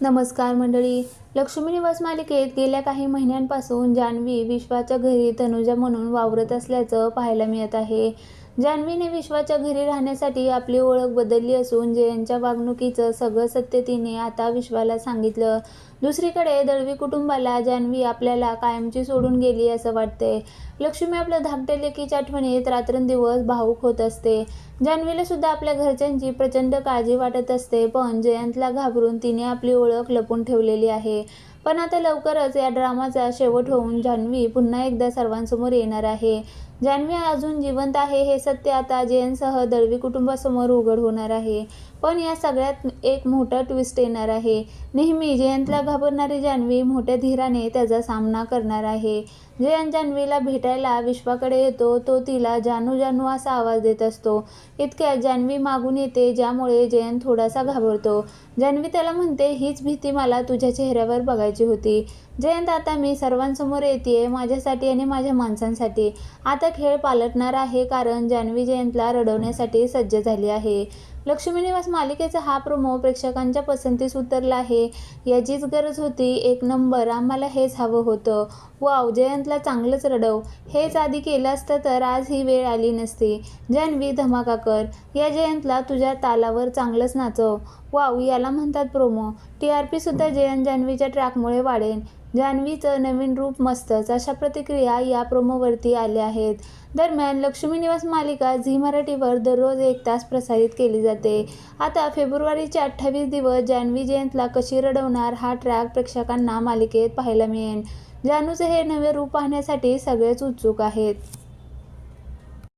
नमस्कार मंडळी. लक्ष्मी निवास मालिकेत गेल्या काही महिन्यांपासून जान्हवी विश्वाच्या घरी तनुजा म्हणून वावरत असल्याचं पाहायला मिळत आहे. जान्हवीने विश्वाच्या घरी राहण्यासाठी आपली ओळख बदलली असून जयंतच्या वागणुकीचं सगळं सत्य तिने आता विश्वाला सांगितलं. दुसरीकडे दळवी कुटुंबाला जान्हवी आपल्याला कायमची सोडून गेली असं वाटतंय. लक्ष्मी आपल्या धाकट्या लेकीच्या आठवणीत रात्रंदिवस भावूक होत असते. जान्हवीला सुद्धा आपल्या घरच्यांची प्रचंड काळजी वाटत असते, पण जयंतला घाबरून तिने आपली ओळख लपवून ठेवलेली आहे. पण आता लवकरच या ड्रामाचा शेवट होऊन जान्हवी पुन्हा एकदा सर्वांसमोर येणार आहे. जान्हवी अजून जिवंत आहे हे सत्य आता जयंतसह दळवी कुटुंबासमोर उघड होणार आहे. पण या सगळ्यात एक मोठा ट्विस्ट येणार आहे. नेहमी जयंतला घाबरणारी जान्हवी मोठ्या धीराने त्याचा सामना करणार आहे. जयंत जान्हवीला भेटायला विश्वाकडे येतो. तो तिला जानू जानू असा आवाज देत असतो. इतक्यात जान्हवी मागून येते, ज्यामुळे जयंत थोडासा घाबरतो. जान्हवी त्याला म्हणते, हीच भीती मला तुझ्या चेहऱ्यावर बघायची होती. जयंत, आता मी सर्वांसमोर येतेय, माझ्यासाठी आणि माझ्या माणसांसाठी. आता खेळ पालटणार आहे, कारण जान्हवी जयंतला रडवण्यासाठी सज्ज झाली आहे. लक्ष्मी निवास मालिकेचा हा प्रोमो प्रेक्षकांच्या पसंतीस उतरला आहे. याचीच गरज होती. एक नंबर. आम्हाला हेच हवं होतं. वाव, जयंतला चांगलंच रडव. हेच आधी केलं असतं तर आज ही वेळ आली नसती. जान्हवी, धमाका कर. या जयंतला तुझ्या तालावर चांगलंच नाचव. वाव, याला म्हणतात प्रोमो. TRP सुद्धा जयंत जान्हवीच्या ट्रॅकमुळे वाढेल. जान्हवीचं नवीन रूप मस्तच, अशा प्रतिक्रिया या प्रोमोवरती आल्या आहेत. दरम्यान लक्ष्मी निवास मालिका झी मराठीवर दररोज 1 तास प्रसारित केली जाते. आता फेब्रुवारीचे 28 दिवस जान्हवी जयंतला कशी रडवणार हा ट्रॅक प्रेक्षकांना मालिकेत पाहायला मिळेल. जानूचं हे नवे रूप पाहण्यासाठी सगळेच उत्सुक आहेत.